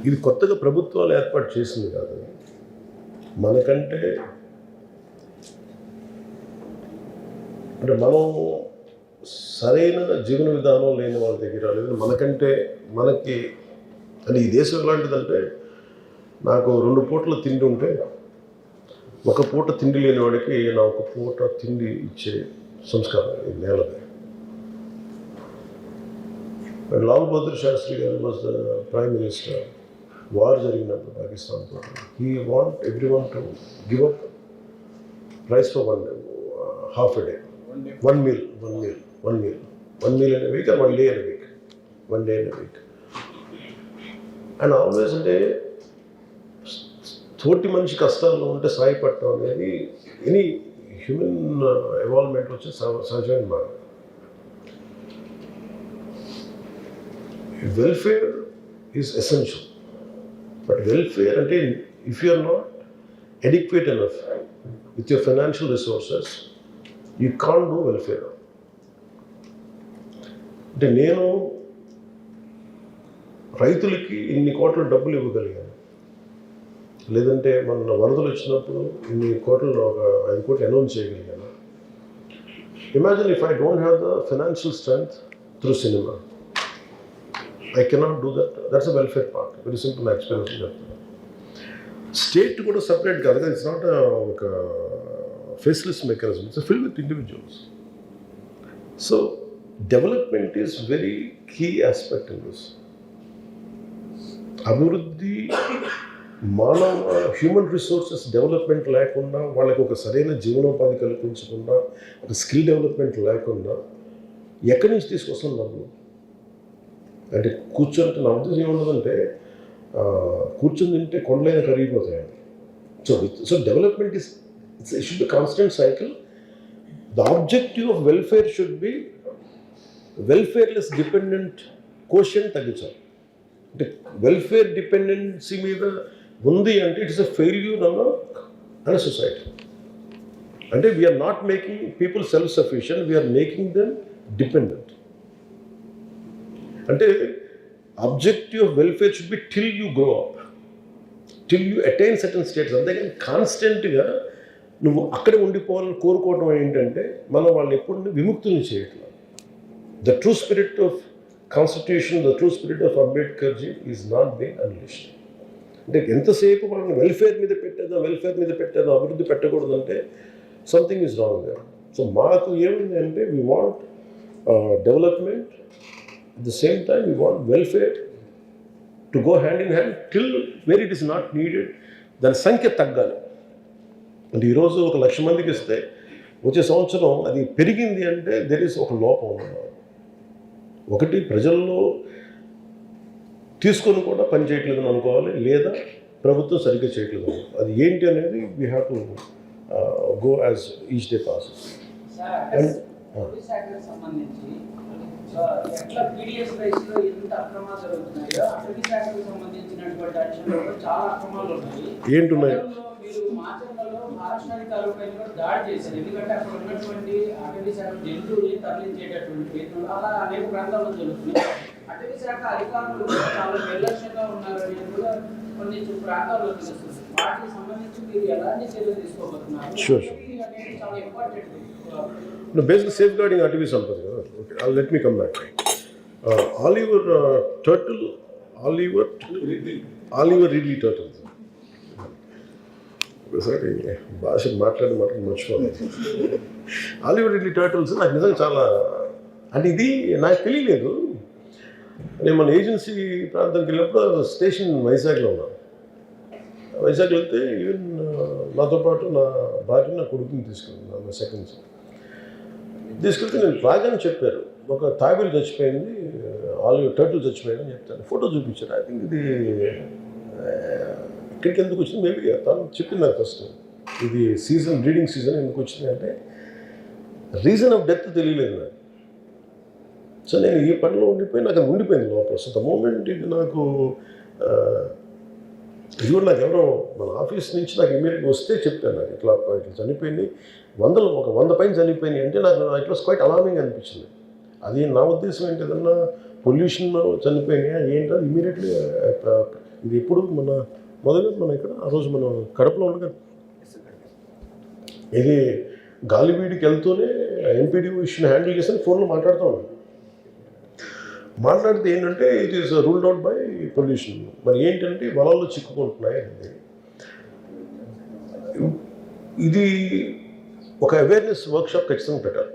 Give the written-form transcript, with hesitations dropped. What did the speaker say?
ఇది కొత్తగా ప్రభుత్వాలు ఏర్పాటు చేసింది కాదు. మనకంటే అంటే మనం సరైన జీవన విధానం లేని వాళ్ళ దగ్గర, లేదా మనకి అంటే ఈ దేశం ఎలాంటిదంటే, నాకు 2 పూటల తిండి ఉంటే ఒక పూట తిండి లేని వాడికి నా ఒక పూట తిండి ఇచ్చే సంస్కారం ఈ నేలది. లాల్ బహదూర్ శాస్త్రి గారు was the prime minister. War జరిగినప్పుడు పాకిస్తాన్తో, he want everyone to give up rice for half a day, one meal in a week, or 1 day in a week, 1 day in a week. And always అంటే తోటి మనిషి కష్టాల్లో ఉంటే సాయపడటం అనేది any human evolvement వచ్చే సహజమైన మాట. Welfare is essential, but welfare అంటే if you are not adequate enough with your financial resources, you can't do welfare. అంటే నేను రైతులకి ఇన్ని కోట్ల డబ్బులు ఇవ్వగలిగాను, లేదంటే మన వరదలు వచ్చినప్పుడు ఇన్ని కోట్లు, ఒక 5 కోట్లు అనౌన్స్ చేయగలిగాను. Imagine if I don't have the financial strength through cinema, I cannot do that. That's a welfare part. Very simple నా ఎక్స్పీరియన్స్ చెప్తాను. స్టేట్ కూడా సపరేట్ కాదు కదా, ఇట్స్ నాట్ ఒక faceless mechanism, it's filled with individuals. So development is very key aspect in this. అభివృద్ధి మానవ human resources development లేకుండా, వాళ్ళకి ఒక సరైన జీవనోపాధి కల్పించకుండా, ఒక స్కిల్ డెవలప్మెంట్ లేకుండా ఎక్కడి నుంచి తీసుకొస్తాం డబ్బులు? అంటే కూర్చొని నా ఉద్దేశం ఏమున్నదంటే, కూర్చొని తింటే కొండలైన కరిగిపోతాయండి. So development is, it should be a constant cycle. The objective of welfare should be welfareless dependent quotient తగ్గించాలి. అంటే వెల్ఫేర్ డిపెండెన్సీ మీద ఉంది అంటే it is a failure on society. అంటే we're not making people self sufficient, we're making them dependent. అంటే objective of welfare should be till you grow up, till you attain certain states. అంతేగాని కాన్స్టెంట్గా నువ్వు అక్కడే ఉండిపోవాలని కోరుకోవడం ఏంటంటే, మనం వాళ్ళని ఎప్పుడు విముక్తుల్ని చేయట్లేదు. The true spirit of constitution, the true spirit of Ambedkarji is not been unleashed. అంటే ఎంతసేపు వాళ్ళని వెల్ఫేర్ మీద పెట్టేదో అభివృద్ధి పెట్టకూడదంటే something is wrong there. So మాకు ఏమైంది అంటే, we want development, at the same time we want welfare to go hand in hand till where it is not needed. దాని సంఖ్య తగ్గాలి. అంటే ఈరోజు 1,00,000 మందికి ఇస్తే వచ్చే సంవత్సరం అది పెరిగింది అంటే దెర్ ఈస్ ఒక లోపం ఉన్నది. ఒకటి ప్రజల్లో తీసుకొని కూడా పని చేయట్లేదని అనుకోవాలి, లేదా ప్రభుత్వం సరిగ్గా చేయట్లేదు. అది ఏంటి అనేది we have to go as each day passes. ఎట్లా పీడిఎస్ రైస్లో ఎంత అక్రమాలు జరుగుతున్నాయో, అటవీ శాఖకు సంబంధించినటువంటి అంశంలో చాలా అక్రమాలు ఉన్నాయి. ఏంటున్నాయి? మీరు మాచర్లలో మహారాష్ట్ర అధికారులపై దాడి చేశారు. ఎందుకంటే అక్కడ ఉన్నటువంటి అటవీ శాఖ జంతువుల్ని తరలించేటటువంటి ప్రయత్నం అలా అనేక ప్రాంతాల్లో జరుగుతున్నాయి. అటవీ శాఖ అధికారులు చాలా నిర్లక్ష్యంగా ఉన్నారు అనేది కూడా కొన్ని ప్రాంతాల్లో తెలుస్తుంది. వాటికి సంబంధించి మీరు ఎలాంటి చర్యలు తీసుకోబోతున్నారు? అనేది చాలా ఇంపార్టెంట్. No, basically safeguarding అటవీ సంపద. Okay, let me come back. Oliver Ridley turtle. ఒకసారి భాష మాట్లాడి మర్చిపోవాలి. ఆలివర్ రిడ్లీ టర్టిల్స్ నాకు నిజంగా చాలా, అంటే ఇది నాకు తెలియలేదు. నేను మన ఏజెన్సీ ప్రాంతానికి వెళ్ళినప్పుడు స్టేషన్ వైజాగ్లో ఉన్నాను. వైజాగ్ వెళ్తే ఈవెన్ నాతో పాటు నా భార్య, నా కొడుకుని తీసుకెళ్ళాను. నా సెకండ్స్ తీసుకెళ్తే నేను రాగానే చెప్పారు, ఒక తాబేలు చచ్చిపోయింది, ఆలివర్ టర్టిల్ చచ్చిపోయింది అని చెప్తాను. ఫోటో చూపించారు. ఐ థింక్ ఇది ఇక్కడికి ఎందుకు వచ్చింది, మేబీ తను చెప్పింది నాకు ఫస్ట్. ఇది సీజన్, బ్రీడింగ్ సీజన్ ఎందుకు వచ్చింది అంటే రీజన్ ఆఫ్ డెత్ తెలియలేదు నాకు. సో నేను ఈ పనిలో ఉండిపోయి నాకు అది ఉండిపోయింది లోపల. సో ద మూమెంట్ ఇది నాకు ఇది కూడా నాకు ఎవరో మన ఆఫీస్ నుంచి నాకు ఇమీడియట్గా వస్తే చెప్పాను, నాకు ఇట్లా చనిపోయింది, 100 పైన చనిపోయినాయి అంటే నాకు ఇట్ వాస్ క్వైట్ అలార్మింగ్ అనిపించింది. అది నా ఉద్దేశం ఏంటి, ఏదన్నా పొల్యూషన్ చనిపోయినాయా ఏంటో ఇమీడియట్లీ ఇది ఎప్పుడు మొదలు ఇక్కడ ఆ రోజు మనం కడపలో ఉండగా ఇది గాలివీడికి వెళ్తూనే ఎంపీడీ ఇష్యూని హ్యాండిల్ చేసి ఫోన్లో మాట్లాడుతూ ఉన్నాను. మాట్లాడితే ఏంటంటే it is ruled out by pollution. మరి ఏంటంటే వలల్లో చిక్కుకుంటున్నాయి అనేది. ఇది ఒక అవేర్నెస్ వర్క్షాప్ ఖచ్చితంగా పెట్టాలి.